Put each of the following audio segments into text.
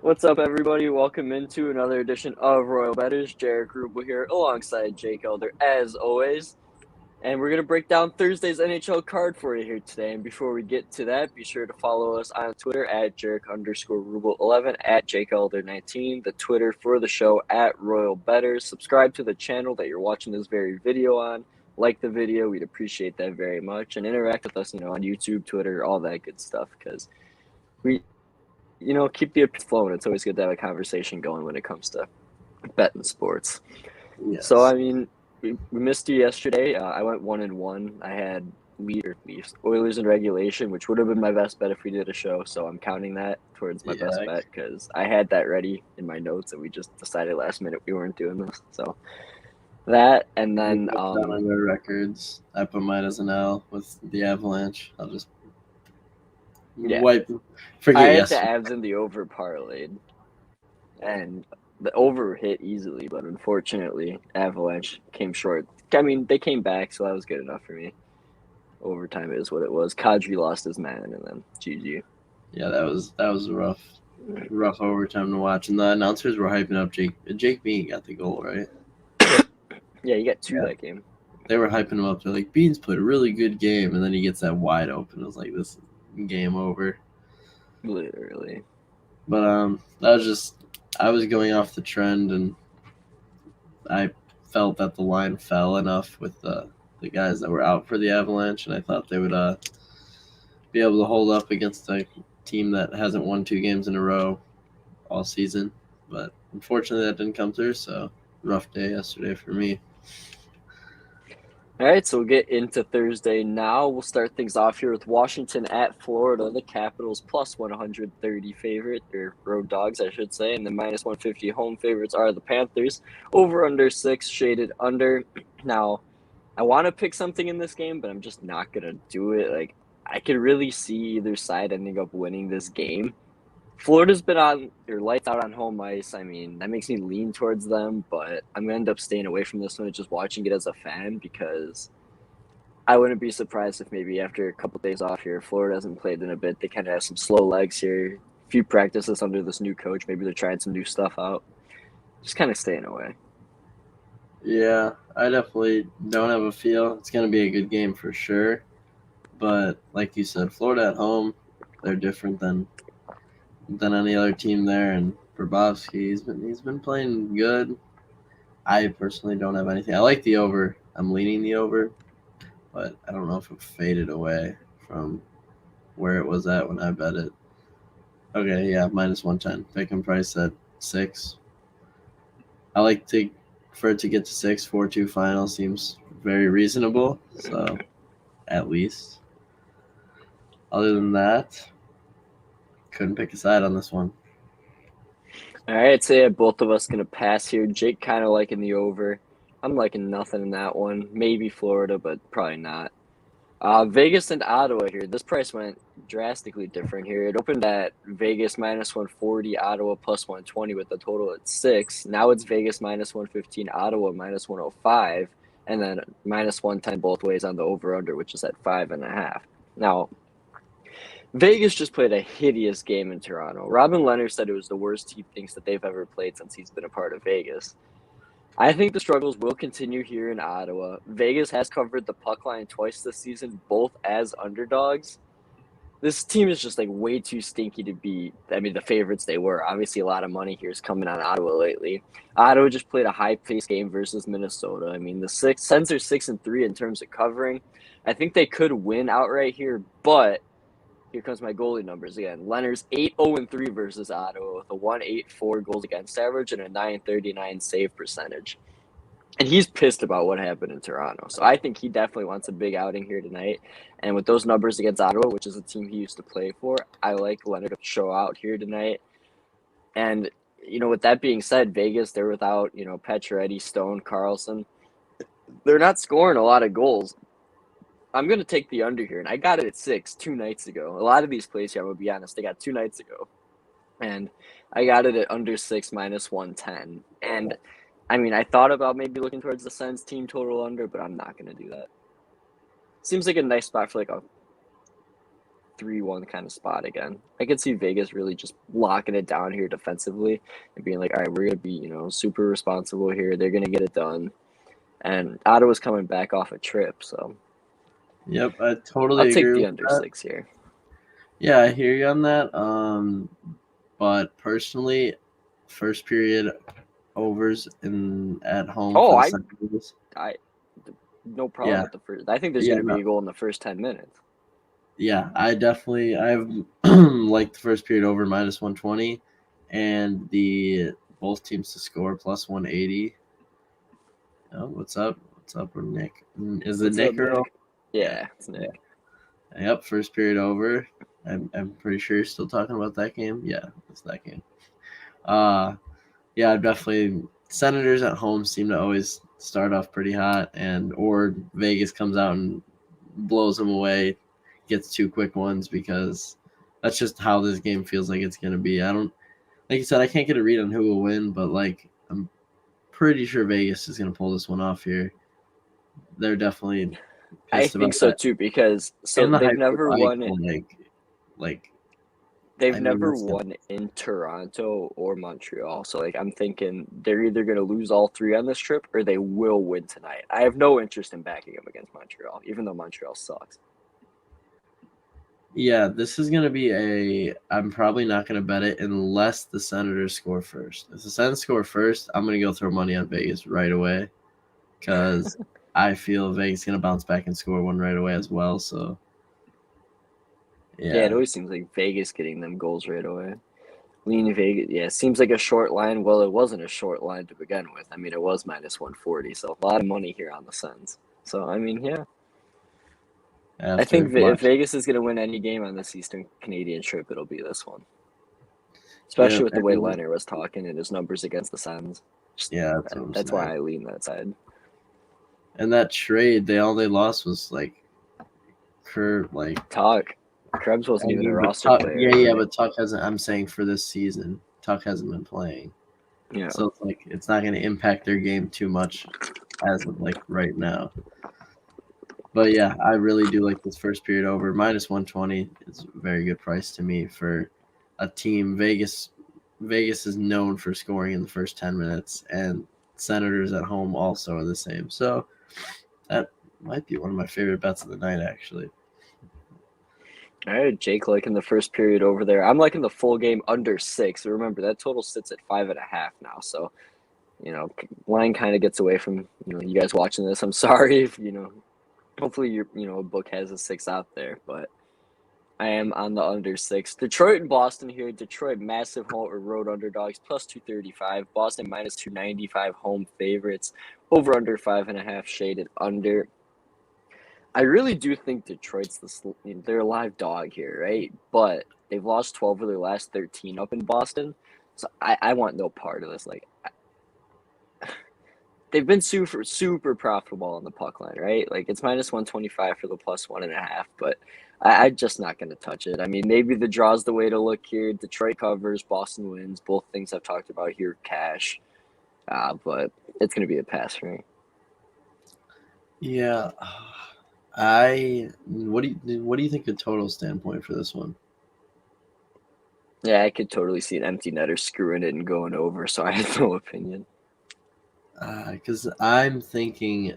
What's up, everybody? Welcome into another edition of Royal Bettors. Jaric Rubel here alongside Jake Elder, as always. And we're going to break down Thursday's NHL card for you here today. And before we get to that, be sure to follow us on Twitter at Jaric_Rubel11, at JakeElder19, the Twitter for the show at Royal Bettors. Subscribe to the channel that you're watching this very video on. Like the video, we'd appreciate that very much. And interact with us, on YouTube, Twitter, all that good stuff, because we keep the opinions flowing. It's always good to have a conversation going when it comes to betting sports. Yes. So, we missed you yesterday. I went 1-1. I had Leafs, Oilers in regulation, which would have been my best bet if we did a show. So I'm counting that towards my best bet because I had that ready in my notes and we just decided last minute we weren't doing this. So that, and then on their records, I put mine as an L with the Avalanche. I'll just forget. I had the Avs in the over parlayed, and the over hit easily, but unfortunately, Avalanche came short. I mean, they came back, so that was good enough for me. Overtime is what it was. Kadri lost his man, and then GG. Yeah, that was a rough overtime to watch. And the announcers were hyping up Jake Bean got the goal, right? Yeah, you got two that game. They were hyping him up. They're like, Bean's played a really good game, and then he gets that wide open. It was like, this is game over. Literally. But that was just, I was going off the trend, and I felt that the line fell enough with the guys that were out for the Avalanche, and I thought they would be able to hold up against a team that hasn't won 2 games in a row all season. But unfortunately, that didn't come through, so rough day yesterday for me. All right, so we'll get into Thursday now. We'll start things off here with Washington at Florida. The Capitals plus 130 favorite, or road dogs, I should say, and the minus 150 home favorites are the Panthers. Over under 6, shaded under. Now, I want to pick something in this game, but I'm just not going to do it. Like, I could really see either side ending up winning this game. Florida's been on their lights out on home ice. I mean, that makes me lean towards them, but I'm going to end up staying away from this one and just watching it as a fan because I wouldn't be surprised if maybe after a couple days off here, Florida hasn't played in a bit. They kind of have some slow legs here. A few practices under this new coach. Maybe they're trying some new stuff out. Just kind of staying away. Yeah, I definitely don't have a feel. It's going to be a good game for sure. But like you said, Florida at home, they're different than any other team there. And Bobrovsky, he's been playing good. I personally don't have anything. I like the over. I'm leaning the over, but I don't know if it faded away from where it was at when I bet it. Okay, yeah, minus 110. Picking price at 6. I like for it to get to 6. 4-2 final seems very reasonable. So, at least. Other than that, couldn't pick a side on this one. All right, so both of us going to pass here. Jake kind of liking the over. I'm liking nothing in that one. Maybe Florida, but probably not. Vegas and Ottawa here. This price went drastically different here. It opened at Vegas minus 140, Ottawa plus 120 with the total at 6. Now it's Vegas minus 115, Ottawa minus 105, and then minus 110 both ways on the over-under, which is at 5.5. Now, Vegas just played a hideous game in Toronto. Robin Leonard said it was the worst he thinks that they've ever played since he's been a part of Vegas. I think the struggles will continue here in Ottawa. Vegas has covered the puck line twice this season, both as underdogs. This team is just way too stinky to beat. I mean, the favorites they were. Obviously, a lot of money here is coming on Ottawa lately. Ottawa just played a high-paced game versus Minnesota. I mean, the Sens are 6-3 in terms of covering. I think they could win outright here, but here comes my goalie numbers again. Leonard's 8-0-3 versus Ottawa with a 1.84 goals against average and a 9.39 save percentage. And he's pissed about what happened in Toronto. So I think he definitely wants a big outing here tonight. And with those numbers against Ottawa, which is a team he used to play for, I like Leonard to show out here tonight. And, with that being said, Vegas, they're without, Pacioretty, Stone, Carlson. They're not scoring a lot of goals. I'm going to take the under here, and I got it at 6 2 nights ago. A lot of these plays here, I'm going to be honest, I got 2 nights ago. And I got it at under 6 minus 110. And, I thought about maybe looking towards the Sens team total under, but I'm not going to do that. Seems like a nice spot for 3-1 kind of spot again. I could see Vegas really just locking it down here defensively and being like, all right, we're going to be, super responsible here. They're going to get it done. And Ottawa's coming back off a trip, so Yep, I I'll totally take agree the with under that. 6 here. Yeah, I hear you on that. But personally, first period overs at home for Oh, the Senators. no problem Yeah, with the first. I think there's yeah, going to be no, a goal in the first 10 minutes. yeah. I've liked the first period over -120, and the both teams to score +180. Oh, what's up? What's up, Nick? Is it What's up, Nick or? Nick? Yeah, Yeah, it's yeah. Nick. Yep, first period over. I'm pretty sure you're still talking about that game. Yeah, it's that game. Yeah, definitely. Senators at home seem to always start off pretty hot, or Vegas comes out and blows them away, gets 2 quick ones, because that's just how this game feels like it's gonna be. I don't, like you said, I can't get a read on who will win, but like I'm pretty sure Vegas is gonna pull this one off here. They're definitely I pissed think about so that, too because and the they've hype for never won it. Michael, like They've I mean never that's won in Toronto or Montreal. So like I'm thinking they're either going to lose all 3 on this trip or they will win tonight. I have no interest in backing them against Montreal, even though Montreal sucks. Yeah, this is gonna be I'm probably not gonna bet it unless the Senators score first. If the Senators score first, I'm gonna go throw money on Vegas right away, because I feel Vegas is gonna bounce back and score one right away as well. So Yeah, it yeah, always seems like Vegas getting them goals right away. Lean Vegas, yeah, seems like a short line. Well, it wasn't a short line to begin with. I mean, it was -140, so a lot of money here on the Sens. So I mean, yeah, I after think if watch, Vegas is going to win any game on this Eastern Canadian trip, it'll be this one. yeah, Especially with the way Leonard was talking and his numbers against the Sens. Just, yeah, that's what I'm that's why saying. I lean that side. And that trade, all they lost was like Kurt, like Tuck. Krebs I wasn't even a mean, but roster Tuck, player, yeah, right? but Tuck hasn't. I'm saying for this season, Tuck hasn't been playing. Yeah. So it's like it's not going to impact their game too much as of like right now. But yeah, I really do like this first period over. -120 is a very good price to me for a team. Vegas is known for scoring in the first 10 minutes, and Senators at home also are the same. So that might be one of my favorite bets of the night, actually. All right, Jake liking the first period over there. I'm liking the full game under 6. Remember, that total sits at 5.5 now. So, line kind of gets away from, you guys watching this. I'm sorry if, hopefully a book has a 6 out there, but I am on the under 6. Detroit and Boston here. Detroit massive home or road underdogs +235. Boston -295 home favorites. Over under 5.5 shaded under. I really do think Detroit's they're a live dog here, right? But they've lost 12 of their last 13 up in Boston. So I want no part of this. Like they've been super profitable on the puck line, right? Like it's -125 for the +1.5, but I'm just not going to touch it. I mean, maybe the draw's the way to look here. Detroit covers, Boston wins. Both things I've talked about here, cash. But it's going to be a pass for me. Yeah, what do you think the total standpoint for this one? Yeah, I could totally see an empty netter screwing it and going over, so I have no opinion. Because I'm thinking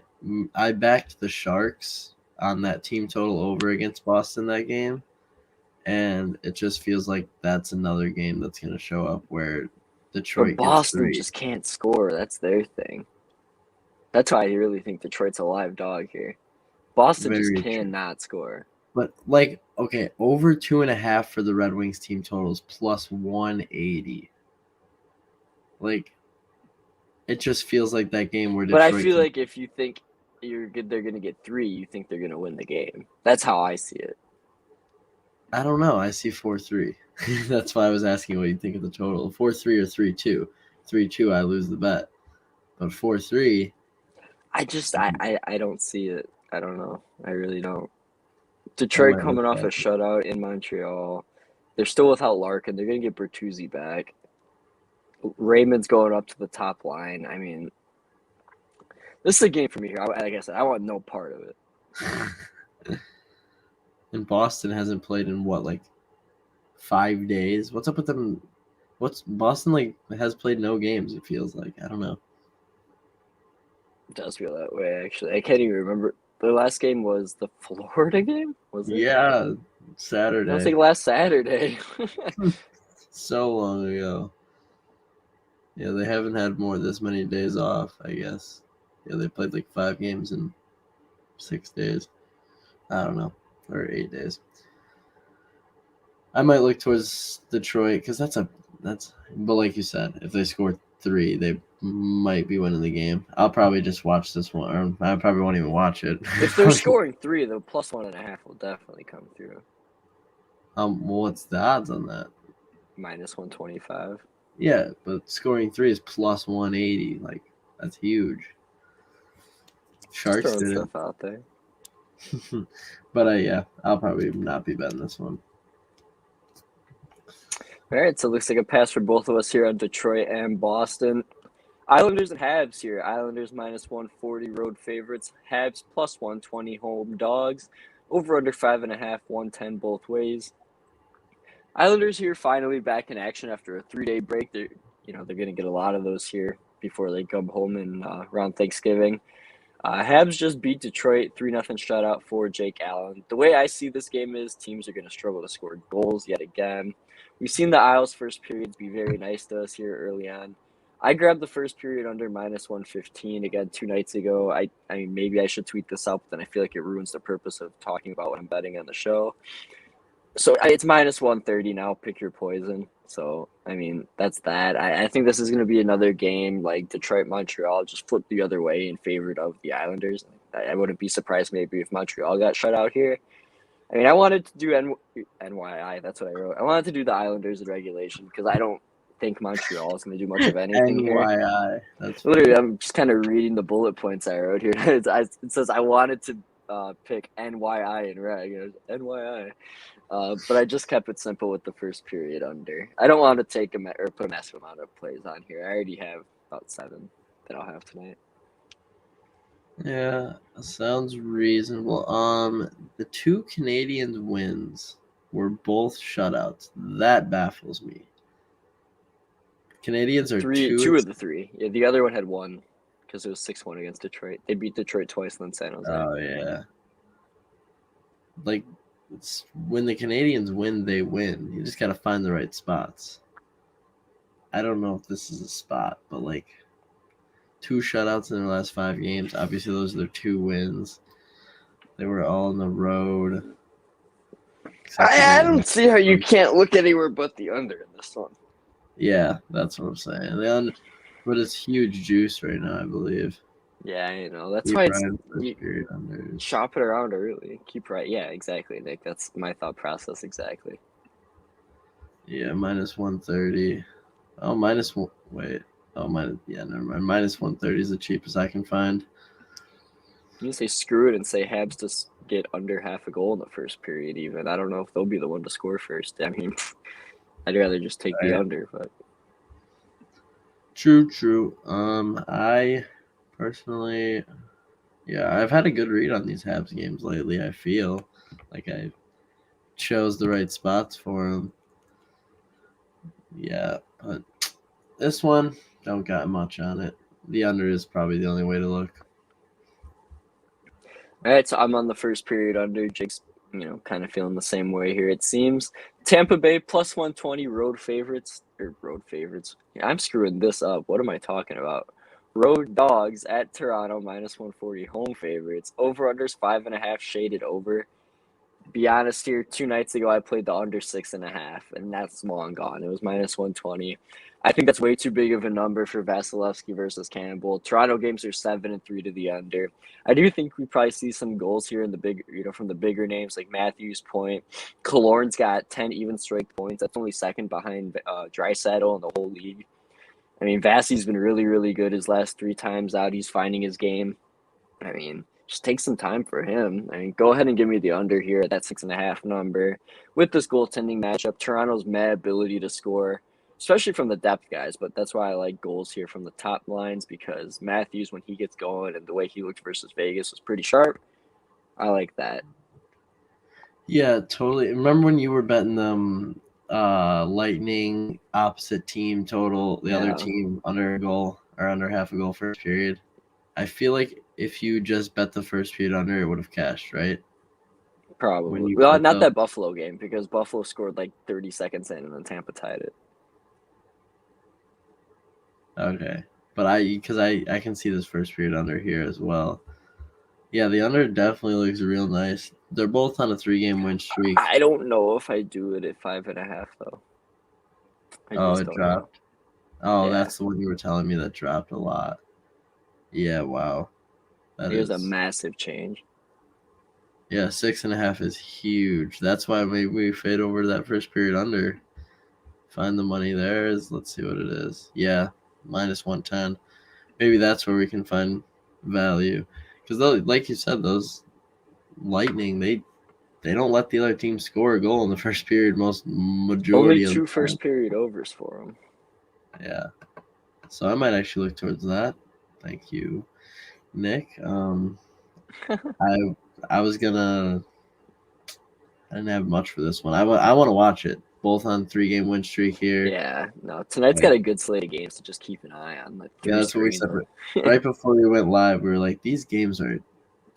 I backed the Sharks on that team total over against Boston that game, and it just feels like that's another game that's going to show up where But Detroit gets Boston 3. just can't score. That's their thing. That's why I really think Detroit's a live dog here. Boston just Very true. cannot score. But like, okay, over 2.5 for the Red Wings team totals +180. Like, it just feels like that game where But I Detroit feel can. like if you think they're going to get 3, you think they're going to win the game. That's how I see it. I don't know. I see 4-3. That's why I was asking what you think of the total. 4-3 or 3-2. 3-2, I lose the bet. But 4-3. I don't see it. I don't know. I really don't. I Detroit might look coming off a back. shutout in Montreal. They're still without Larkin. They're going to get Bertuzzi back. Raymond's going up to the top line. I mean, this is a game for me here. Like I said, I want no part of it. And Boston hasn't played in what, like 5 days? What's up with them? What's Boston like? Has played no games. It feels like I don't know. It does feel that way, actually. I can't even remember. The last game was the Florida game, was it? Yeah, That was Saturday. like last Saturday. So long ago. Yeah, they haven't had this many days off, I guess. Yeah, they played like 5 games in 6 days. I don't know, or 8 days. I might look towards Detroit because that's. But like you said, if they score 3, they might be winning the game. I'll probably just watch this one, or I probably won't even watch it. If they're scoring 3, the +1.5 will definitely come through. Well, what's the odds on that? -125. Yeah, but scoring 3 is +180. Like that's huge. Just Sharks throwing did it. stuff out there. But yeah, I'll probably not be betting this one. All right, so it looks like a pass for both of us here on Detroit and Boston. Islanders and Habs here. Islanders -140 road favorites. Habs +120 home dogs. Over under 5.5, 110 both ways. Islanders here finally back in action after a 3-day break. They're going to get a lot of those here before they come home and around Thanksgiving. Habs just beat Detroit 3-0 shutout for Jake Allen. The way I see this game is teams are going to struggle to score goals yet again. We've seen the Isles' first periods be very nice to us here early on. I grabbed the first period under -115 again 2 nights ago. I mean, maybe I should tweet this out, but then I feel like it ruins the purpose of talking about what I'm betting on the show. So it's -130 now. Pick your poison. So, I mean, that's that. I think this is going to be another game like Detroit, Montreal, just flip the other way in favor of the Islanders. I wouldn't be surprised maybe if Montreal got shut out here. I mean, I wanted to do NYI. That's what I wrote. I wanted to do the Islanders in regulation because I don't think Montreal is going to do much of anything here. NYI. That's Literally, funny. I'm just kind of reading the bullet points I wrote here. It says I wanted to pick NYI in reg. NYI. But I just kept it simple with the first period under. I don't want to take or put a massive amount of plays on here. I already have about 7 that I'll have tonight. Yeah, sounds reasonable. The 2 Canadians wins were both shutouts. That baffles me. Canadians are 2 of the 3. Yeah, the other one had 1 because it was 6-1 against Detroit. They beat Detroit twice and then San Jose. Oh yeah. Like when the Canadians win, they win. You just gotta find the right spots. I don't know if this is a spot, but like 2 shutouts in their last 5 games. Obviously, those are their 2 wins. They were all on the road. I don't see how you can't look anywhere but the under in this one. Yeah, that's what I'm saying. But it's huge juice right now, I believe. Yeah, you know that's why it's unders. Shop it around early. Keep right. Yeah, exactly, Nick. That's my thought process exactly. Yeah, -130. Oh, wait. Oh, yeah, never mind. -130 is the cheapest I can find. You say screw it and say Habs to get under half a goal in the first period. Even I don't know if they'll be the one to score first. I mean, I'd rather just take the under, but True. I personally, yeah, I've had a good read on these Habs games lately. I feel like I chose the right spots for them. Yeah, but this one don't got much on it. The under is probably the only way to look. all right. So I'm on the first period under. Jake's, kind of feeling the same way here. It seems Tampa Bay +120 road favorites. Yeah, I'm screwing this up. What am I talking about? Road dogs at Toronto -140 home favorites. Over unders 5.5 shaded over. Be honest here, 2 nights ago I played the under 6.5, and that's long gone. It was -120. I think that's way too big of a number for Vasilevsky versus Campbell. Toronto games are 7-3 to the under. I do think we probably see some goals here in the big, from the bigger names like Matthews Point. Killorn's got 10 even strike points. That's only second behind Draisaitl in the whole league. I mean, Vasi's been really, really good his last 3 times out. He's finding his game. I mean, just take some time for him. I mean, go ahead and give me the under here at that 6.5 number. With this goaltending matchup, Toronto's mad ability to score, especially from the depth guys, but that's why I like goals here from the top lines because Matthews, when he gets going and the way he looked versus Vegas was pretty sharp. I like that. Yeah, totally. Remember when you were betting them Lightning opposite team total, the other Yeah, team under a goal or under half a goal first period? I feel like if you just bet the first period under, it would have cashed, right? When probably. you Well, bet not those. that Buffalo game because Buffalo scored like 30 seconds in and then Tampa tied it. Okay. But I can see this first period under here as well. Yeah, the under definitely looks real nice. They're both on a 3-game win streak. I don't know if I do it at 5.5 though. I Oh, just it don't know. dropped. Oh, Yeah, that's the one you were telling me that dropped a lot. Yeah, wow. That here's a is. massive change. Yeah, 6.5 is huge. That's why maybe we fade over to that first period under. Find the money there. Let's see what it is. Yeah, minus 110. Maybe that's where we can find value. Because like you said, those Lightning, they don't let the other team score a goal in the first period most Only majority of two the time. first period overs for them. Yeah. So I might actually look towards that. Thank you, Nick. I I was gonna. I didn't have much for this one. I want to watch it. Both on 3-game win streak here. Yeah, no, tonight's got a good slate of games to just keep an eye on. Like Yeah, three that's what we straight. said. Right before we went live, we were like, these games are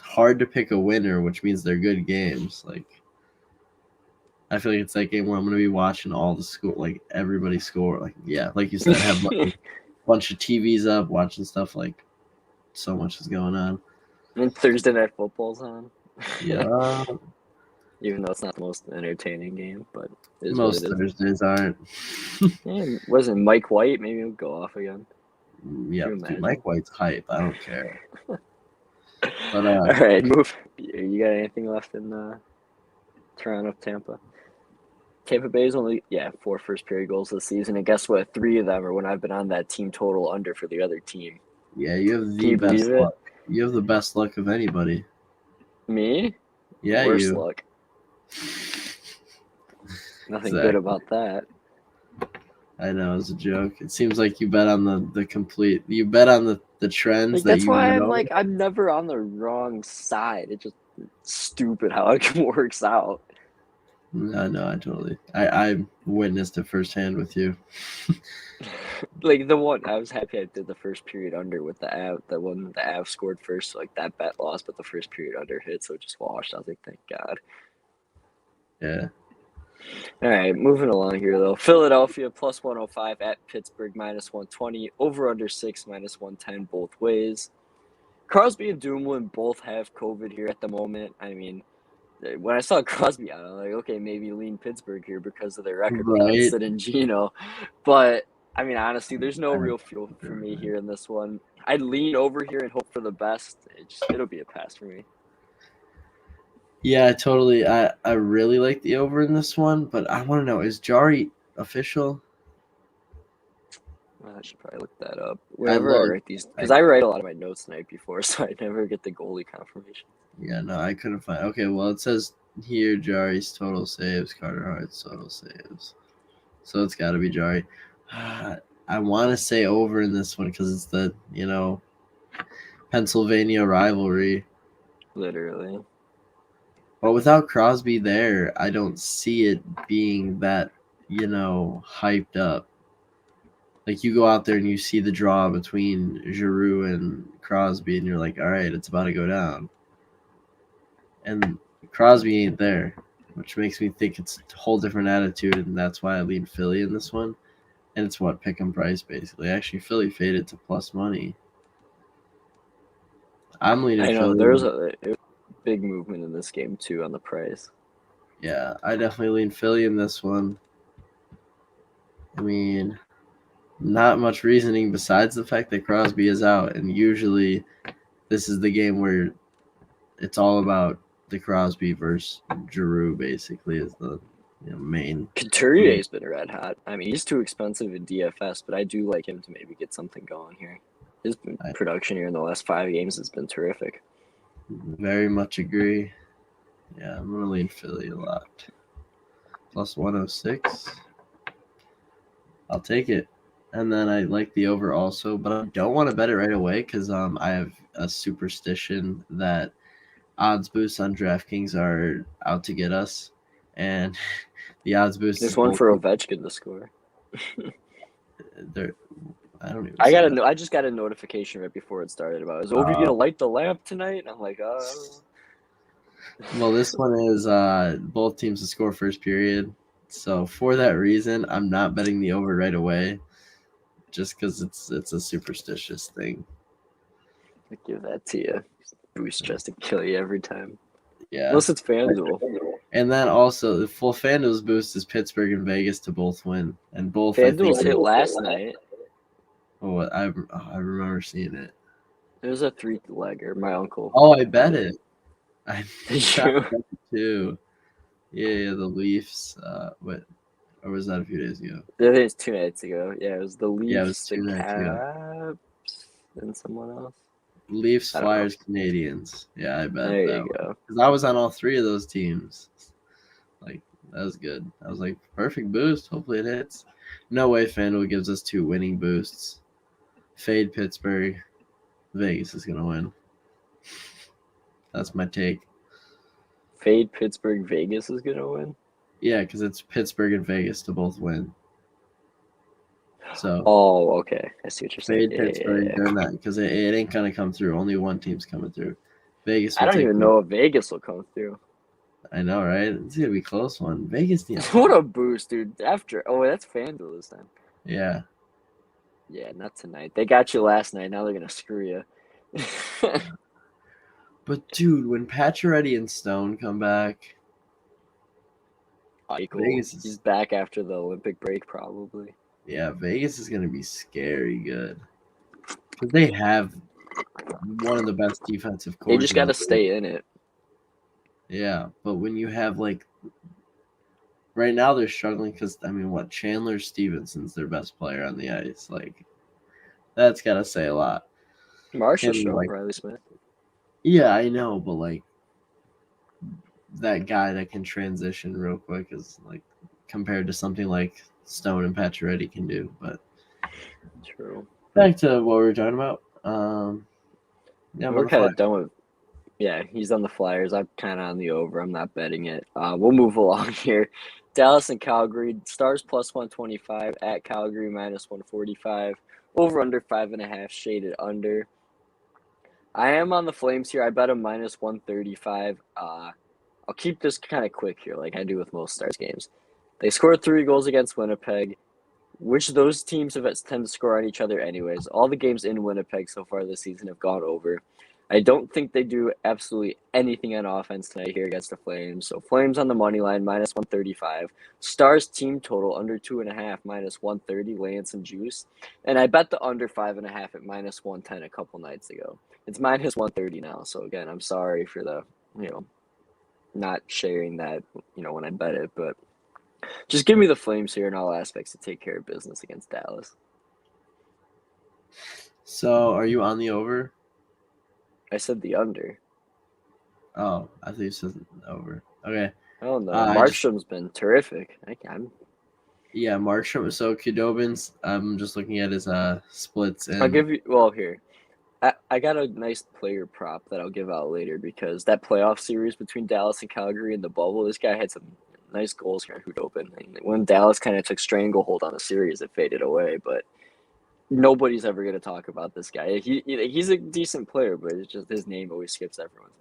hard to pick a winner, which means they're good games. Like, I feel like it's that game where I'm going to be watching all the score, like everybody score. Like, yeah, like you said, have a bunch of TVs up, watching stuff. Like, so much is going on. And Thursday night football's on. Yeah, Even though it's not the most entertaining game, but it is what it most is. Thursdays aren't. And wasn't Mike White? Maybe he'll go off again. Yeah, Can you dude, imagine? Mike White's hype. I don't care. But All right, move. You got anything left in Toronto, Tampa? Tampa Bay's only 4 first period goals this season, and guess what? 3 of them are when I've been on that team total under for the other team. yeah, you have Can the you believe best it? luck. You have the best luck of anybody. Me? Yeah, Worse you. luck. Nothing good Exactly. about that. I know it's a joke. It seems like you bet on the complete. You bet on the trends Like that that's you why I'm know. like I'm never on the wrong side. It's just stupid how it works out. I know. I totally. I witnessed it firsthand with you. Like the one I was happy I did the first period under with the Av. The one the Av scored first, so like that bet lost, but the first period under hit, so it just washed. I was like, thank God. Yeah. All right, moving along here though. Philadelphia plus 105 at Pittsburgh minus 120. Over under 6 minus 110 both ways. Crosby and Dumoulin both have COVID here at the moment. I mean, when I saw Crosby out, I'm like, okay, maybe lean Pittsburgh here because of their record without Right. Sid and Gino. But I mean, honestly, there's no I don't real think fuel for you're me right. here in this one. I'd lean over here and hope for the best. It'll be a pass for me. Yeah, I totally. I really like the over in this one, but I want to know, is Jari official? Well, I should probably look that up. I Whenever I love. write these, because I write a lot of my notes the night before, so I never get the goalie confirmation. Yeah, no, I couldn't find. Okay, well, it says here Jari's total saves, Carter Hart's total saves. So it's got to be Jari. I want to say over in this one because it's the Pennsylvania rivalry. Literally. But without Crosby there, I don't see it being that hyped up. Like you go out there and you see the draw between Giroux and Crosby, and you're like, all right, it's about to go down. And Crosby ain't there, which makes me think it's a whole different attitude, and that's why I lean Philly in this one. And it's what pick 'em price basically. Actually, Philly faded to plus money. I'm leaning I know Philly. there's a big movement in this game too on the price. Yeah, I definitely lean Philly in this one. I mean, not much reasoning besides the fact that Crosby is out, and usually this is the game where it's all about the Crosby versus Giroux. Basically, is the main. Couturier's been red hot. I mean, he's too expensive in DFS, but I do like him to maybe get something going here. His production here in the last 5 games has been terrific. Very much agree. Yeah, I'm gonna lean Philly a lot. Plus 106. I'll take it. And then I like the over also, but I don't want to bet it right away because I have a superstition that odds boosts on DraftKings are out to get us, and the odds boost is There's one both. for Ovechkin to score. They're, I don't even see that. I just got a notification right before it started about, is Ovi gonna light the lamp tonight? And I'm like, Well, this one is both teams to score first period. So for that reason, I'm not betting the over right away, just because it's a superstitious thing. I give that to you. Boost just to kill you every time. Yeah. Unless it's FanDuel. And then also the full FanDuel's boost is Pittsburgh and Vegas to both win, and both FanDuel's I think hit last night. Oh, I remember seeing it. It was a 3-legger. My uncle. Oh, I bet it. I Did bet you? it too. Yeah, the Leafs. What? Or was that a few days ago? I think it's 2 nights ago. Yeah, it was the Leafs, Yeah, it was the 2 nights ago. Caps, and someone else. Leafs, I don't know. Flyers, Canadians. Yeah, I bet There that you go. because I was on all three of those teams. Like that was good. I was like, perfect boost. Hopefully it hits. No way FanDuel gives us 2 winning boosts. Fade Pittsburgh. Vegas is gonna win. That's my take. Fade Pittsburgh, Vegas is gonna win. Yeah, because it's Pittsburgh and Vegas to both win. So. Oh, okay. I see what you're saying. Fade Pittsburgh. They're not because it ain't gonna come through. Only one team's coming through. Vegas. I don't even know if Vegas will come through. I know, right? It's gonna be a close one. Vegas. What a boost, dude! That's FanDuel this time. Yeah. Yeah, not tonight. They got you last night. Now they're gonna screw you. But dude, when Pacioretty and Stone come back, He's back after the Olympic break, probably. Yeah, Vegas is gonna be scary good because they have one of the best defensive cores. They just got to stay in it. Yeah, but when you have right now they're struggling because Chandler Stevenson's their best player on the ice. Like that's gotta say a lot. Marshall showed Riley Smith. Yeah, I know, but that guy that can transition real quick is compared to something like Stone and Pacioretty can do. But true. Back to what we were talking about. Yeah, we're kind of done with. Yeah, he's on the Flyers. I'm kind of on the over. I'm not betting it. We'll move along here. Dallas and Calgary. Stars plus 125 at Calgary minus 145. Over under 5.5. Shaded under. I am on the Flames here. I bet a minus 135. I'll keep this kind of quick here, like I do with most Stars games. They scored 3 goals against Winnipeg, which those teams have tend to score on each other anyways. All the games in Winnipeg so far this season have gone over. I don't think they do absolutely anything on offense tonight here against the Flames. So Flames on the money line, minus 135. Stars team total, under 2.5, minus 130, laying some juice. And I bet the under 5.5 at minus 110 a couple nights ago. It's minus 130 now. So again, I'm sorry for the, not sharing that, when I bet it. But just give me the Flames here in all aspects to take care of business against Dallas. So are you on the over? I said the under. Oh, I thought you said over. Okay. Oh no, Markstrom's been terrific. Yeah, Markstrom. So Kudobin's. I'm just looking at his splits. And I'll give you. Well, here, I got a nice player prop that I'll give out later because that playoff series between Dallas and Calgary in the bubble, this guy had some nice goals here in Hudobin. And when Dallas kind of took stranglehold on the series, it faded away. But nobody's ever going to talk about this guy. He's a decent player, but it's just his name always skips everyone's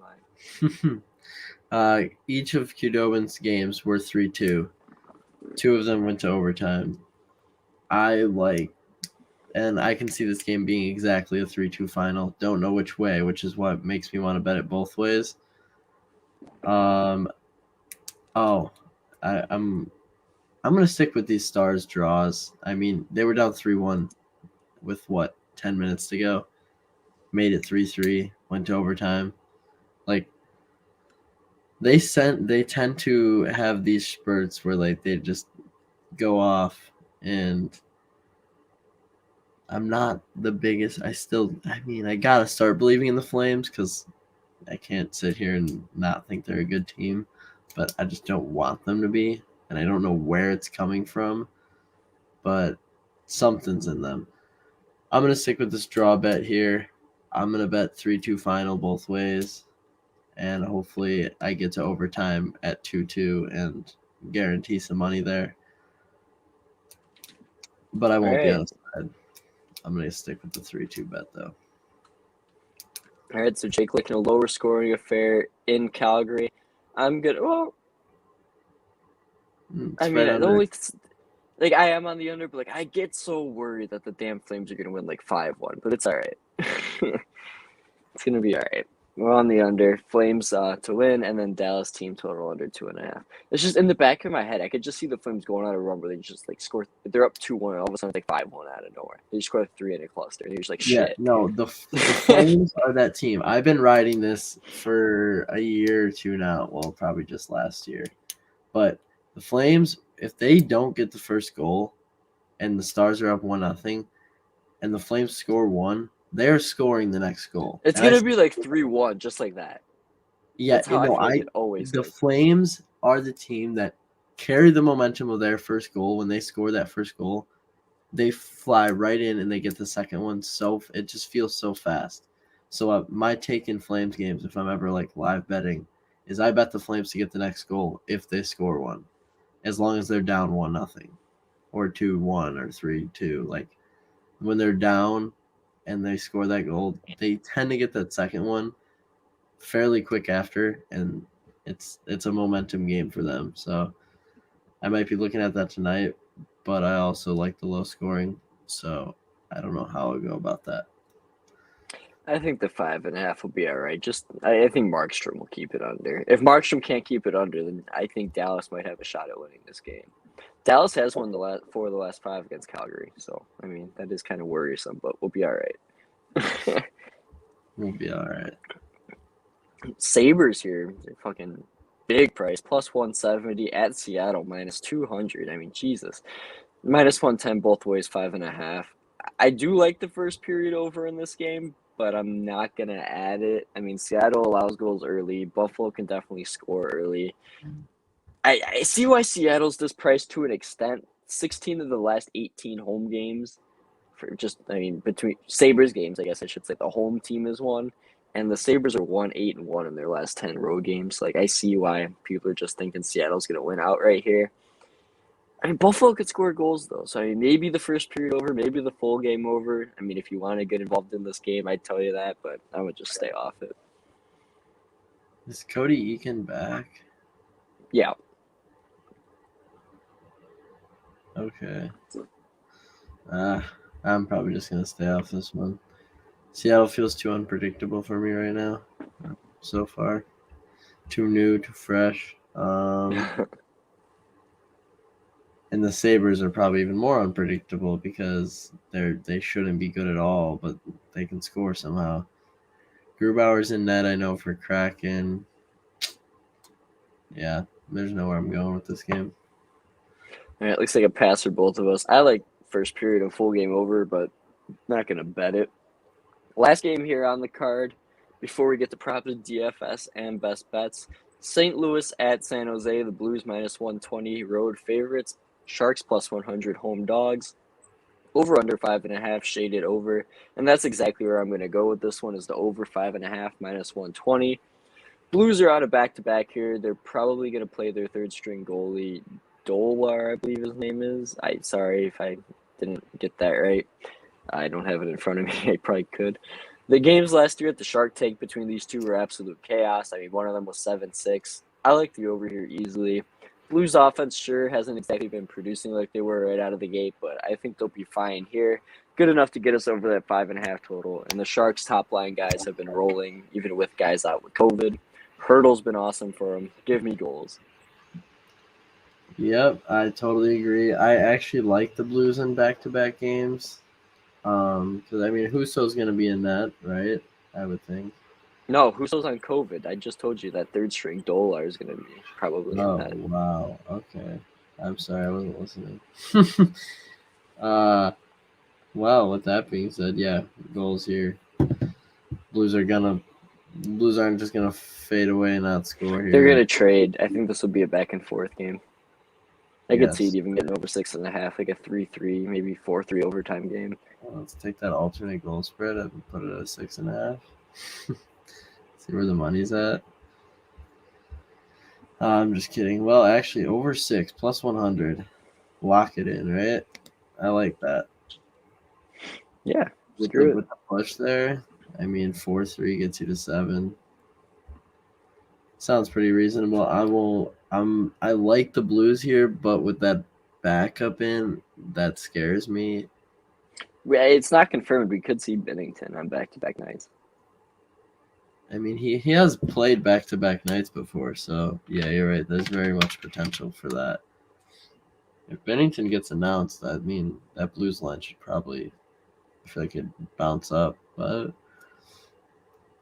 mind. Each of Kudobin's games were 3-2. 2 of them went to overtime. And I can see this game being exactly a 3-2 final. Don't know which way, which is what makes me want to bet it both ways. I'm gonna stick with these Stars draws. I mean, they were down 3-1 with 10 minutes to go. Made it 3-3, went to overtime. They tend to have these spurts where they just go off, and I'm not the biggest. I gotta start believing in the Flames because I can't sit here and not think they're a good team, but I just don't want them to be, and I don't know where it's coming from, but something's in them. I'm going to stick with this draw bet here. I'm going to bet 3-2 final both ways. and hopefully I get to overtime at 2-2 and guarantee some money there. But I won't be on a side. I'm going to stick with the 3-2 bet, though. All right, so Jake looking a lower scoring affair in Calgary. I'm good. Well, I mean, Spread the under. only like I am on the under, but like I get so worried that the damn Flames are gonna win like 5-1, but it's all right. It's gonna be all right. We're on the under. Flames to win, and then Dallas team total under 2.5. It's just in the back of my head. I could just see the Flames going on a run where they just like score. They're up 2-1, all of a sudden it's like 5-1 out of nowhere. They just score 3 in a cluster. And you're just like, shit. Yeah, no, the Flames are that team. I've been riding this for a year or two now. Well, probably just last year. But the Flames, if they don't get the first goal and the Stars are up 1-0 and the Flames score 1, they're scoring the next goal. It's gonna be like 3-1, just like that. Yeah, That's how I feel like it always the is. Flames are the team that carry the momentum of their first goal. When they score that first goal, they fly right in and they get the second one. So it just feels so fast. So my take in Flames games, if I'm ever like live betting, is I bet the Flames to get the next goal if they score 1, as long as they're down 1-0 or 2-1 or 3-2. Like when they're down and they score that goal, they tend to get that second one fairly quick after, and it's a momentum game for them. So I might be looking at that tonight, but I also like the low scoring, so I don't know how I'll go about that. I think the 5.5 will be all right. Just I think Markstrom will keep it under. If Markstrom can't keep it under, then I think Dallas might have a shot at winning this game. Dallas has won the four of the last 5 against Calgary, so I mean that is kind of worrisome, but we'll be all right. We'll be all right. Sabres here, they're fucking big price, plus 170 at Seattle, minus 200. I mean, Jesus, minus 110 both ways, 5.5. I do like the first period over in this game, but I'm not gonna add it. I mean, Seattle allows goals early. Buffalo can definitely score early. I see why Seattle's this price to an extent. 16 of the last 18 home games for just, I mean, between Sabres games, I guess I should say the home team is one, and the Sabres are 1-8-1 in their last 10 road games. Like, I see why people are just thinking Seattle's going to win out right here. I mean, Buffalo could score goals, though. So, I mean, maybe the first period over, maybe the full game over. I mean, if you want to get involved in this game, I'd tell you that, but I would just stay off it. Is Cody Eakin back? Yeah. Okay. I'm probably just going to stay off this one. Seattle feels too unpredictable for me right now so far. Too new, too fresh. And the Sabres are probably even more unpredictable because they shouldn't be good at all, but they can score somehow. Grubauer's in net, I know, for Kraken. Yeah, there's nowhere I'm going with this game. All right, looks like a pass for both of us. I like first period and full game over, but not going to bet it. Last game here on the card before we get to props, DFS, and best bets. St. Louis at San Jose, the Blues minus 120 road favorites. Sharks plus 100 home dogs. Over under 5.5 shaded over. And that's exactly where I'm going to go with this one is the over 5.5 minus 120. Blues are on a back-to-back here. They're probably going to play their third string goalie, Dolar, I believe his name is. Sorry if I didn't get that right. I don't have it in front of me. I probably could. The games last year at the Shark Tank between these two were absolute chaos. I mean, one of them was 7-6. I like the over here easily. Blues offense sure hasn't exactly been producing like they were right out of the gate, but I think they'll be fine here. Good enough to get us over that 5.5 total. And the Sharks top line guys have been rolling, even with guys out with COVID. Hurdle's been awesome for them. Give me goals. Yep, I totally agree. I actually like the Blues in back-to-back games. Because I mean, Husso's gonna be in that, right? I would think. No, Husso's on COVID. I just told you that third string Dolar is going to be probably in that. Wow. Okay. I'm sorry, I wasn't listening. Well, with that being said, yeah, goals here. Blues aren't just gonna fade away and not score here. They're going to trade. I think this will be a back and forth game. I could see it Yes. even getting over 6.5, like a 3-3, maybe 4-3 overtime game. Well, let's take that alternate goal spread and put it at 6.5. See where the money's at. I'm just kidding. Well, actually, over 6 plus 100. Lock it in, right? I like that. Yeah, With the screw it. push there, I mean 4-3 gets you to 7. Sounds pretty reasonable. I like the Blues here, but with that backup in, that scares me. It's not confirmed. We could see Bennington on back-to-back nights. I mean, he has played back-to-back nights before, so yeah, you're right. There's very much potential for that. If Bennington gets announced, I mean, that Blues line should probably, I feel like, it'd bounce up. But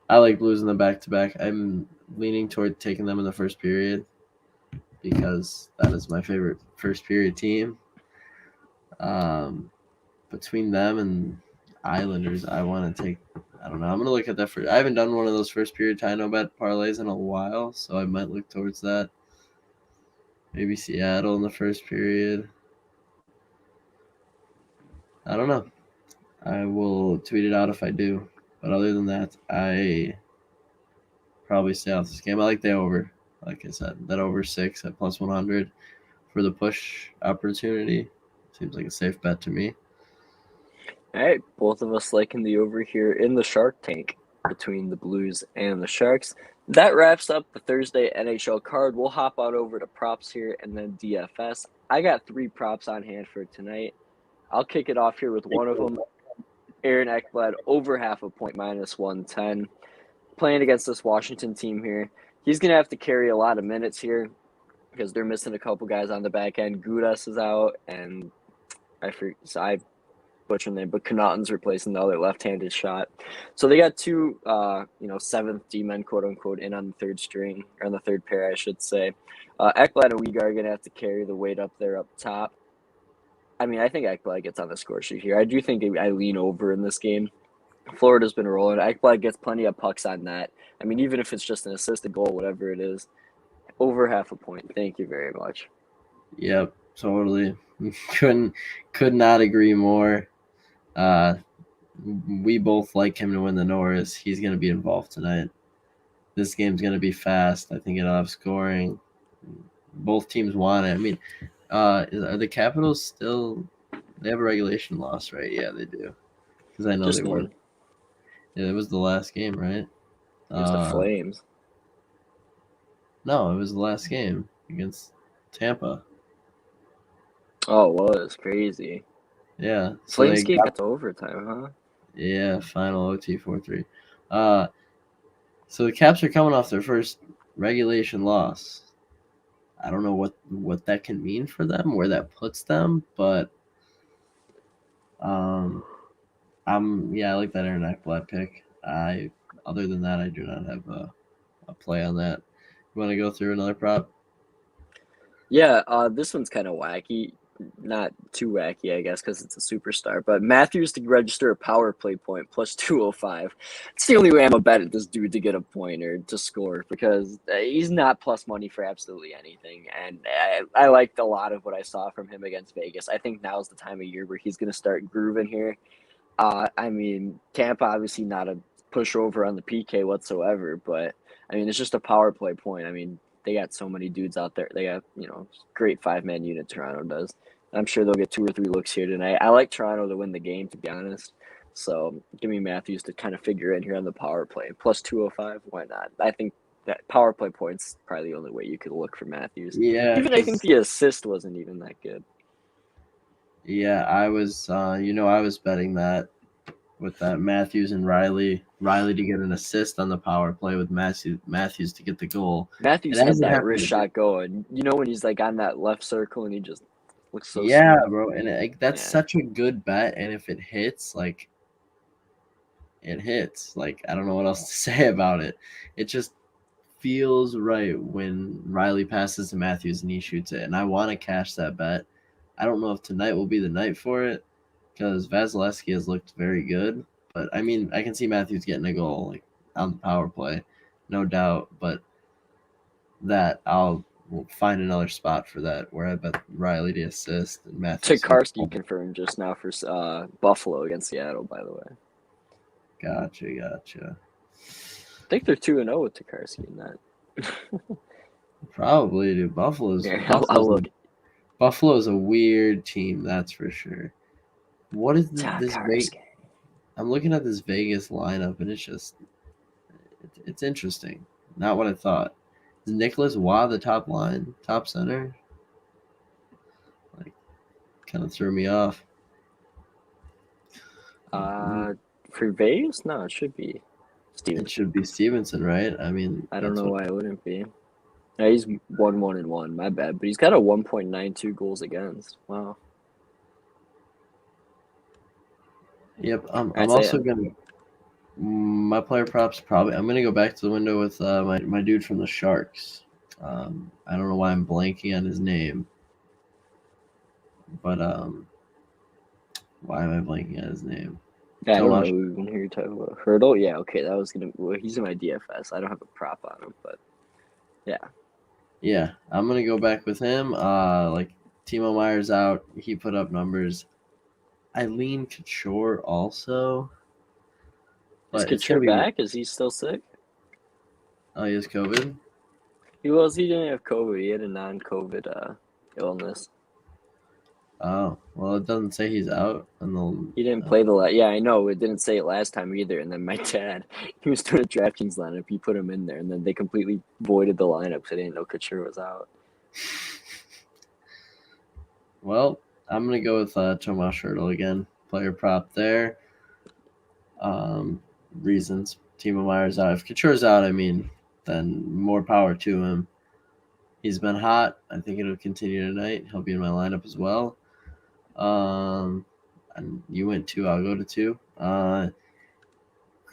I like Blues in the back-to-back. I'm leaning toward taking them in the first period because that is my favorite first period team. Between them and Islanders, I want to take. I don't know. I'm gonna look at that first. I haven't done one of those first period tie no bet parlays in a while, so I might look towards that. Maybe Seattle in the first period. I don't know. I will tweet it out if I do. But other than that, I probably stay off this game. I like the over. Like I said, that over 6 at plus 100 for the push opportunity seems like a safe bet to me. All right, both of us liking the over here in the Shark Tank between the Blues and the Sharks. That wraps up the Thursday NHL card. We'll hop on over to props here and then DFS. I got 3 props on hand for tonight. I'll kick it off here with one of them. Aaron Ekblad over half a point minus 110. Playing against this Washington team here. He's going to have to carry a lot of minutes here because they're missing a couple guys on the back end. Gudas is out, and I butcher name, but Connaughton's replacing the other left-handed shot. So they got 2, seventh D-men, quote-unquote, in on the third string, or on the third pair, I should say. Ekblad and Uyghur are going to have to carry the weight up there up top. I mean, I think Ekblad gets on the score sheet here. I do think I lean over in this game. Florida's been rolling. Ekblad gets plenty of pucks on that. I mean, even if it's just an assisted goal, whatever it is, over half a point. Thank you very much. Yep, totally. Could not agree more. We both like him to win the Norris. He's going to be involved tonight. This game's going to be fast. I think it'll have scoring. Both teams want it. I mean, are the Capitals still? They have a regulation loss, right? Yeah, they do. Because I know Just they one. won. Yeah, it was the last game, right? It was the Flames. No, it was the last game against Tampa. Oh, it was crazy. Yeah. So Flames game got to overtime, huh? Yeah, final OT 4-3. So the Caps are coming off their first regulation loss. I don't know what that can mean for them, where that puts them, but I like that Aaron Ekblad pick. Other than that, I do not have a play on that. You want to go through another prop? Yeah, this one's kind of wacky. Not too wacky, I guess, because it's a superstar. But Matthews to register a power play point plus 205. It's the only way I'm a bet at this dude to get a point or to score because he's not plus money for absolutely anything. And I liked a lot of what I saw from him against Vegas. I think now's the time of year where he's going to start grooving here. I mean, Tampa obviously not a pushover on the PK whatsoever, but I mean, it's just a power play point. I mean, they got so many dudes out there. They got, great 5-man unit Toronto does. I'm sure they'll get 2 or 3 looks here tonight. I like Toronto to win the game, to be honest. So give me Matthews to kind of figure in here on the power play. Plus 205, why not? I think that power play point's probably the only way you could look for Matthews. Yeah. Even I think the assist wasn't even that good. Yeah, I was I was betting that with that Matthews and Riley to get an assist on the power play with Matthews to get the goal. Matthews had that wrist shot going. You know when he's like on that left circle and he just looks so smooth. Bro, and that's such a good bet. And if it hits, it hits. I don't know what else to say about it. It just feels right when Riley passes to Matthews and he shoots it. And I want to cash that bet. I don't know if tonight will be the night for it because Vasilevsky has looked very good. But I mean, I can see Matthews getting a goal on the power play, no doubt. But that we'll find another spot for that where I bet Riley to assist and Matthews. Tikarsky confirmed just now for Buffalo against Seattle, by the way. Gotcha. I think they're 2-0 with Tikarsky in that. Probably, dude. Buffalo's Here, I'll Buffalo's look. Buffalo's a weird team, that's for sure. What is Top this card Vegas? scan. I'm looking at this Vegas lineup, and it's interesting. Not what I thought. Is Nicholas Waugh the top center? Like, kind of threw me off. For Vegas, no, it should be It Stevenson. should be Stevenson, right? I mean, I don't that's know what. why it wouldn't be. No, he's 1-1-1. My bad, but he's got a 1.92 goals against. Wow. Yep. I'm I'd say also gonna my player props probably. I'm gonna go back to the window with my dude from the Sharks. I don't know why I'm blanking on his name, but why am I blanking on his name? Yeah, I don't know Tomash. who you're talking about. Hurdle? Yeah, okay, that was gonna. Well, he's in my DFS. I don't have a prop on him, but yeah. Yeah, I'm gonna go back with him. Like Timo Meyer's out. He put up numbers. Eileen Couture also, Is but it's gonna Couture be. back? Is he still sick? Oh, he has COVID. He didn't have COVID. He had a non-COVID illness. Oh, well, it doesn't say he's out, and He didn't the play the last. Yeah, I know. It didn't say it last time either. And then my dad, he was doing a DraftKings lineup. He put him in there, and then they completely voided the lineup because they didn't know Couture was out. Well, I'm gonna go with Tomash Hurdle again. Player prop there. Um, Reasons Timo Meyer's out. If Couture's out, I mean, then more power to him. He's been hot. I think it'll continue tonight. He'll be in my lineup as well. And you went two. I'll go to two.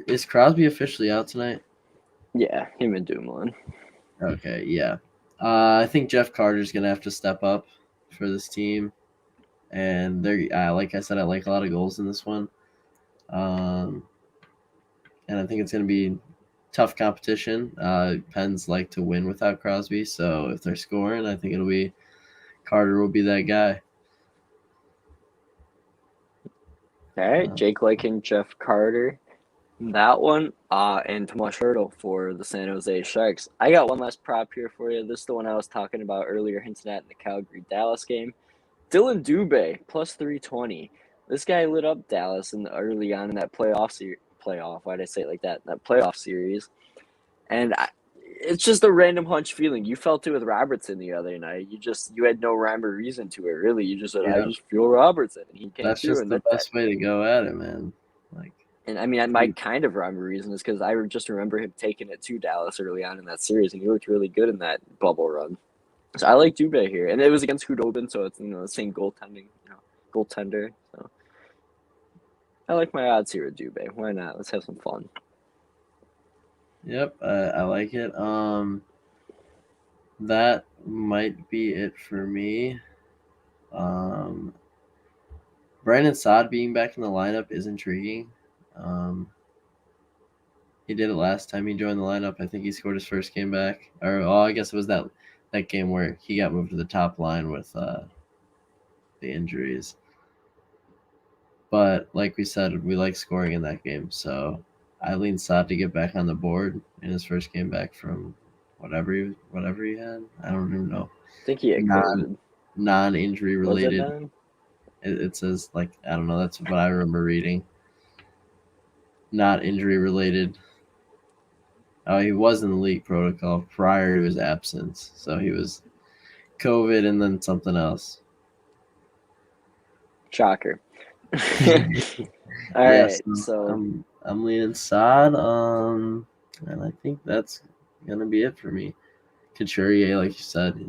Is Crosby officially out tonight? Yeah, him and Dumoulin. Okay, yeah. I think Jeff Carter's gonna have to step up for this team, and they're like I said, I like a lot of goals in this one. Um, and I think it's gonna be tough competition. Pens like to win without Crosby, so if they're scoring, I think it'll be Carter will be that guy. All right, Jake Lycan, Jeff Carter. That one, and Tomas Hurdle for the San Jose Sharks. I got one last prop here for you. This is the one I was talking about earlier, hinting at in the Calgary-Dallas game. Dylan Dubé, plus 320. This guy lit up Dallas early on in that playoff, why'd I say it like that? That playoff series. And it's just a random hunch feeling. You felt it with Robertson the other night. You had no rhyme or reason to it, really. You just said, I Yeah, just feel Robertson. And he came that's through. just And the that best way to go at it, man. Like, And I mean, my kind of rhyme or reason is because I just remember him taking it to Dallas early on in that series, and he looked really good in that bubble run. So I like Dubé here, and it was against Hudobin, so it's the same goaltender. So I like my odds here with Dubé. Why not? Let's have some fun. yep, I like it. That might be it for me. Um, Brandon Saad being back in the lineup is intriguing. Um, he did it last time he joined the lineup. I think he scored his first game back, or I guess it was that game where he got moved to the top line with the injuries. But like we said, we like scoring in that game, so I lean Saad to get back on the board in his first game back from whatever he had. I don't even know. I think he had COVID. Non-injury Was it related. then? It says like I don't know. That's what I remember reading. Not injury related. Oh, he was in the league protocol prior to his absence, so he was COVID and then something else. Shocker. All Yes, right, so I'm leaning Saad. And I think that's gonna be it for me. Couturier, like you said,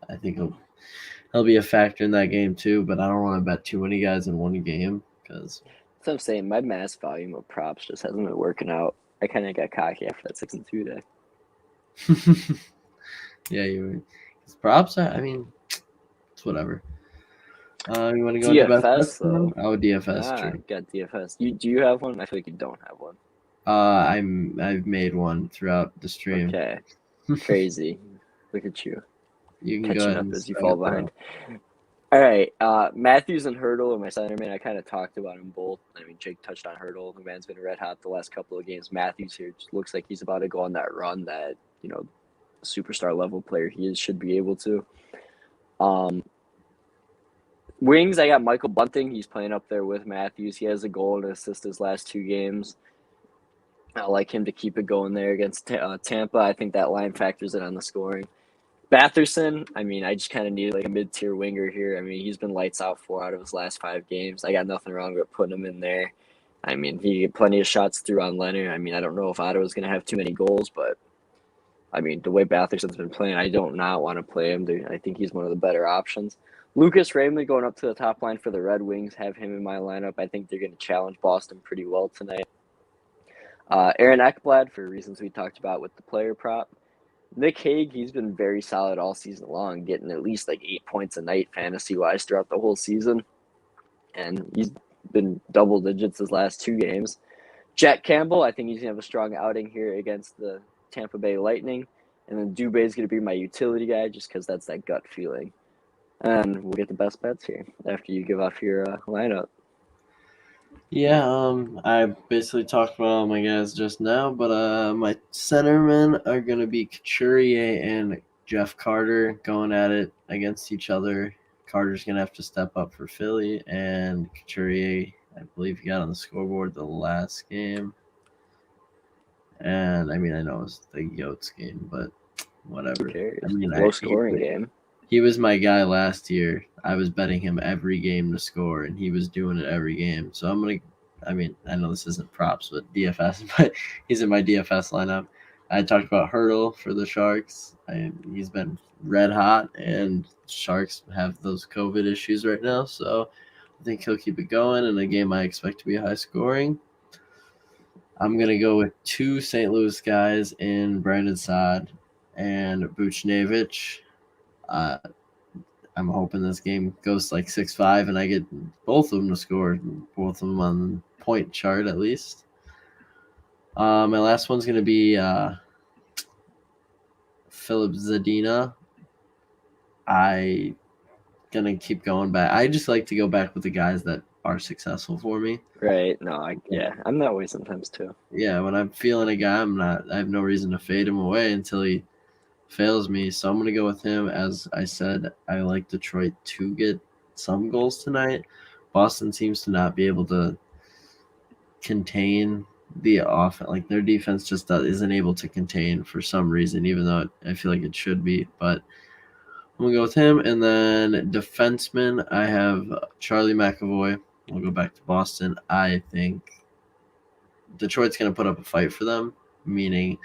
I think he'll be a factor in that game too. But I don't want to bet too many guys in one game because that's what I'm saying. My mass volume of props just hasn't been working out. I kind of got cocky after that 6-2 day. yeah, his props. I mean, it's whatever. You want to go into best DFS bets then? though. Oh, DFS, Ah, true. got DFS. Do you have one? I feel like you don't have one. I've made one throughout the stream. Okay, crazy. Look at you You can go catching ahead up and as you start fall though. behind. All right, Matthews and Hurdle are my centerman. I kind of talked about them both. I mean, Jake touched on Hurdle. The man's been red hot the last couple of games. Matthews here just looks like he's about to go on that run that superstar level player he should be able to. Wings, I got Michael Bunting. He's playing up there with Matthews. He has a goal and an assist his last 2 games. I like him to keep it going there against Tampa. I think that line factors in on the scoring. Batherson, I mean, I just kind of need like a mid-tier winger here. I mean, he's been lights out 4 out of his last 5 games. I got nothing wrong with putting him in there. I mean, he get plenty of shots through on Leonard. I mean, I don't know if Ottawa's going to have too many goals, but I mean, the way Batherson's been playing, I don't not want to play him. I think he's one of the better options. Lucas Ramley going up to the top line for the Red Wings, have him in my lineup. I think they're going to challenge Boston pretty well tonight. Aaron Ekblad, for reasons we talked about with the player prop. Nick Hague, he's been very solid all season long, getting at least like 8 points a night fantasy-wise throughout the whole season. And he's been double digits his last 2 games. Jack Campbell, I think he's going to have a strong outing here against the Tampa Bay Lightning. And then Dubé is going to be my utility guy just because that's that gut feeling. And we'll get the best bets here after you give off your lineup. Yeah, I basically talked about all my guys just now, but my centermen are going to be Couturier and Jeff Carter going at it against each other. Carter's going to have to step up for Philly, and Couturier, I believe he got on the scoreboard the last game. And, I mean, I know it's the Yotes game, but whatever. Who cares? I mean, Low-scoring game. He was my guy last year. I was betting him every game to score, and he was doing it every game. So I'm going to – I mean, I know this isn't props, but DFS, but he's in my DFS lineup. I talked about Hurdle for the Sharks. He's been red hot, and Sharks have those COVID issues right now. So I think he'll keep it going in a game I expect to be high scoring. I'm going to go with 2 St. Louis guys in Brandon Saad and Buchnevich. I'm hoping this game goes like 6-5 and I get both of them to score, both of them on the point chart at least. My last one's going to be Philip Zadina. I going to keep going back. I just like to go back with the guys that are successful for me. Right. No, I'm that way sometimes too. Yeah, when I'm feeling a guy, I have no reason to fade him away until he fails me. So I'm going to go with him. As I said, I like Detroit to get some goals tonight. Boston seems to not be able to contain the offense. Like their defense just isn't able to contain for some reason, even though I feel like it should be. But I'm going to go with him. And then defenseman, I have Charlie McAvoy. We'll go back to Boston. I think Detroit's going to put up a fight for them, meaning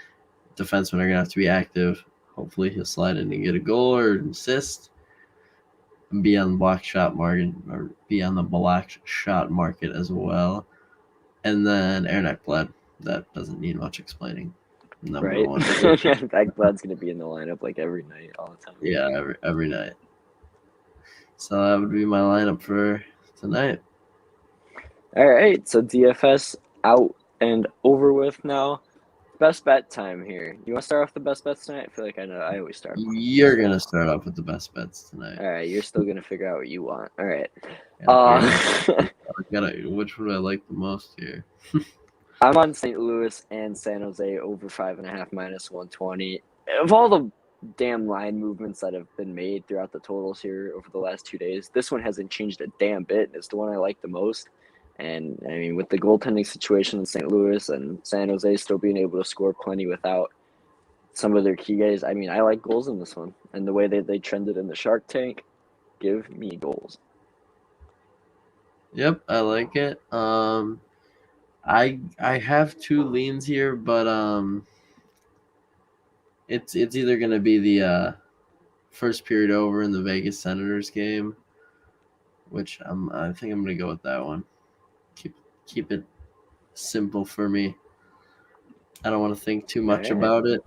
defensemen are going to have to be active. Hopefully he'll slide in and get a goal or an assist and be on the block shot market as well. And then Aaron Ekblad. That doesn't need much explaining. Number 1. Ekblad's going to be in the lineup like every night, all the time. Yeah, every night. So that would be my lineup for tonight. All right, so DFS out and over with now. Best bet time here. You want to start off the best bets tonight? I feel like I know I always start. You're going to start off with the best bets tonight. All right, you're still going to figure out what you want. All right. Which one do I like the most here? I'm on St. Louis and San Jose over 5.5 minus 120. Of all the damn line movements that have been made throughout the totals here over the last 2 days, this one hasn't changed a damn bit. It's the one I like the most. And, I mean, with the goaltending situation in St. Louis and San Jose still being able to score plenty without some of their key guys, I mean, I like goals in this one. And the way that they trended in the Shark Tank, give me goals. Yep, I like it. I have 2 leans here, but it's either going to be the first period over in the Vegas Senators game, which I think I'm going to go with that one. Keep it simple for me. I don't want to think too much about it.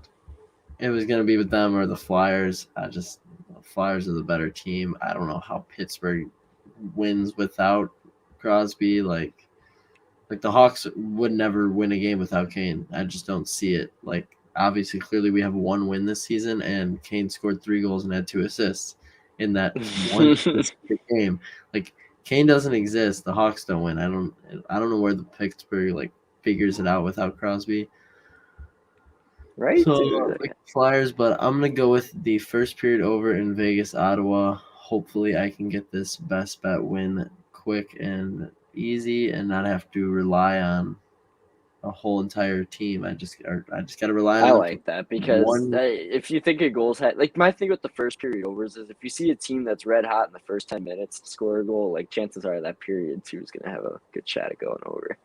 It was going to be with them or the Flyers. The Flyers are the better team. I don't know how Pittsburgh wins without Crosby. Like the Hawks would never win a game without Kane. I just don't see it. Like, obviously, clearly we have 1 win this season, and Kane scored 3 goals and had 2 assists in that one specific game. Like, Kane doesn't exist. The Hawks don't win. I don't know where the Pittsburgh figures it out without Crosby. right, So dude? like Flyers, but I'm gonna go with the first period over in Vegas, Ottawa. Hopefully, I can get this best bet win quick and easy, and not have to rely on a whole entire team. I just got to rely I on them for like that because one. if you think of goals, like my thing with the first period overs is if you see a team that's red hot in the first 10 minutes to score a goal, like chances are that period two is gonna have a good shot at going over.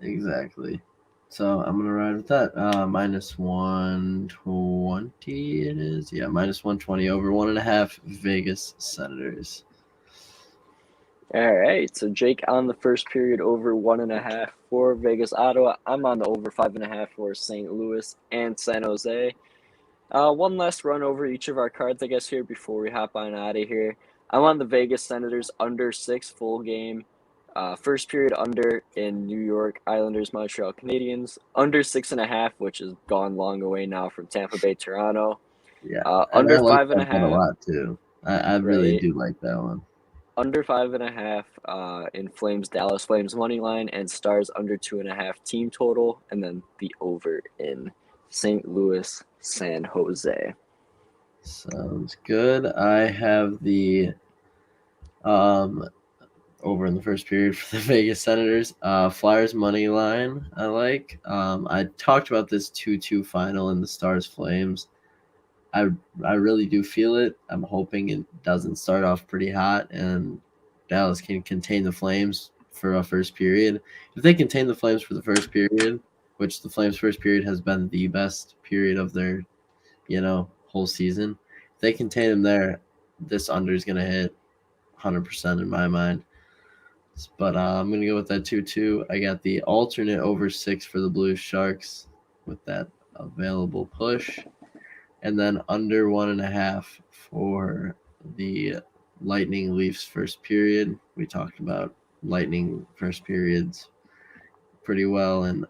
Exactly. So I'm gonna ride with that. Minus 120 it is. Yeah, minus 120 over 1.5 Vegas Senators. All right, so Jake on the first period over 1.5 for Vegas Ottawa. I'm on the over 5.5 for St. Louis and San Jose. One last run over each of our cards, I guess, here before we hop on out of here. I'm on the Vegas Senators under 6 full game. First period under in New York Islanders, Montreal Canadiens. Under 6.5, which is gone long away now from Tampa Bay, Toronto. Yeah, and I Under like five and a that bet a half, lot too. I really right? do like that one. Under 5.5 in Flames, Dallas Flames money line, and Stars under 2.5 team total, and then the over in St. Louis, San Jose. Sounds good. I have the um over in the first period for the Vegas Senators. Flyers money line. I like. I talked about this 2-2 final in the Stars Flames. I I really do feel it. I'm hoping it doesn't start off pretty hot and Dallas can contain the Flames for a first period. If they contain the Flames for the first period, which the Flames' first period has been the best period of their whole season, if they contain them there, this under is gonna hit 100% in my mind. But I'm gonna go with that 2-2. I got the alternate over 6 for the Blue Sharks with that available push, and then under 1.5 for the Lightning Leafs first period. We talked about Lightning first periods pretty well, and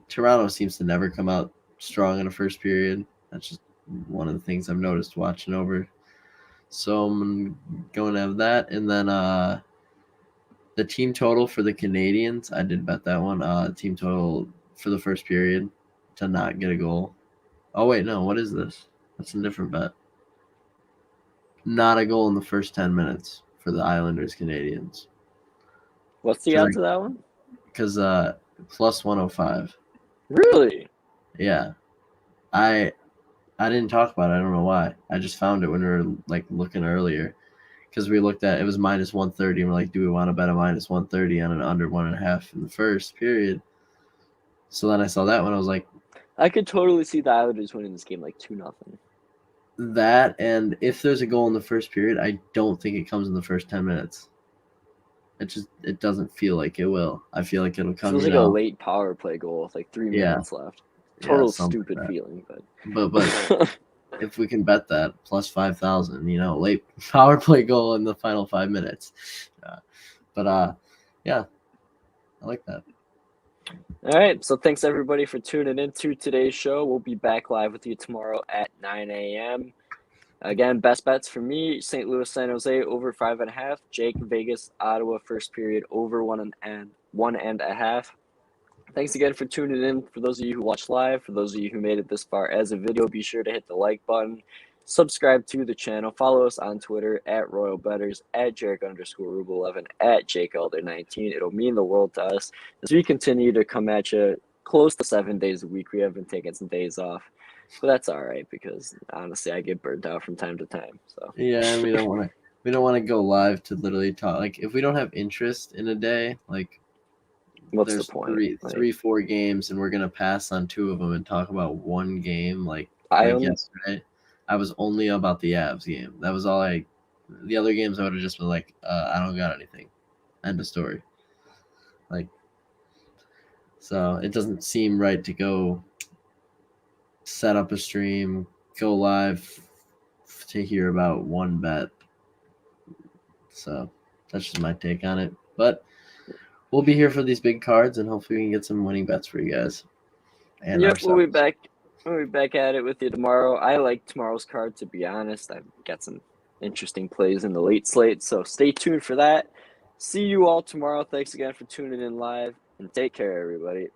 Toronto seems to never come out strong in a first period. That's just one of the things I've noticed watching over. So I'm going to have that, and then the team total for the Canadians, I did bet that one. Team total for the first period to not get a goal. Oh wait, no, what is this? That's a different bet. Not a goal in the first 10 minutes for the Islanders Canadians. What's the odds of that one? Because plus 105. Really? Yeah. I didn't talk about it. I don't know why. I just found it when we were like looking earlier. Because we looked at it was minus 130 and we're like, do we want to bet a minus 130 on an under 1.5 in the first period? So then I saw that one. I was like, I could totally see the Islanders winning this game like 2-0. that, and if there's a goal in the first period, I don't think it comes in the first 10 minutes. It doesn't feel like it will. I feel like it'll come, Feels like a late power play goal with like 3 Yeah. minutes left. Yeah, Total something stupid like that. feeling, But if we can bet that plus 5,000, late power play goal in the final 5 minutes. Yeah, I like that. All right, so thanks everybody for tuning into today's show. We'll be back live with you tomorrow at 9 a.m. Again, best bets for me: St. Louis, San Jose over 5.5. Jake, Vegas, Ottawa first period over 1.5. Thanks again for tuning in. For those of you who watched live, for those of you who made it this far as a video, be sure to hit the like button, subscribe to the channel, follow us on Twitter at Royal Bettors, at Jaric_rubel11, at JakeElder19. It'll mean the world to us as we continue to come at you close to 7 days a week. We have been taking some days off, but that's all right because honestly, I get burnt out from time to time. So Yeah, and we don't want to go live to literally talk. Like if we don't have interest in a day, like what's there's the point? three, 4 games, and we're gonna pass on 2 of them and talk about one game. Like yesterday, I was only about the Avs game. That was all I. The other games I would have just been like, I don't got anything. End of story. Like, so it doesn't seem right to go set up a stream, go live to hear about one bet. So that's just my take on it. But we'll be here for these big cards, and hopefully we can get some winning bets for you guys. And yep, ourselves. we'll be back. We'll be back at it with you tomorrow. I like tomorrow's card, to be honest. I've got some interesting plays in the late slate, so stay tuned for that. See you all tomorrow. Thanks again for tuning in live, and take care, everybody.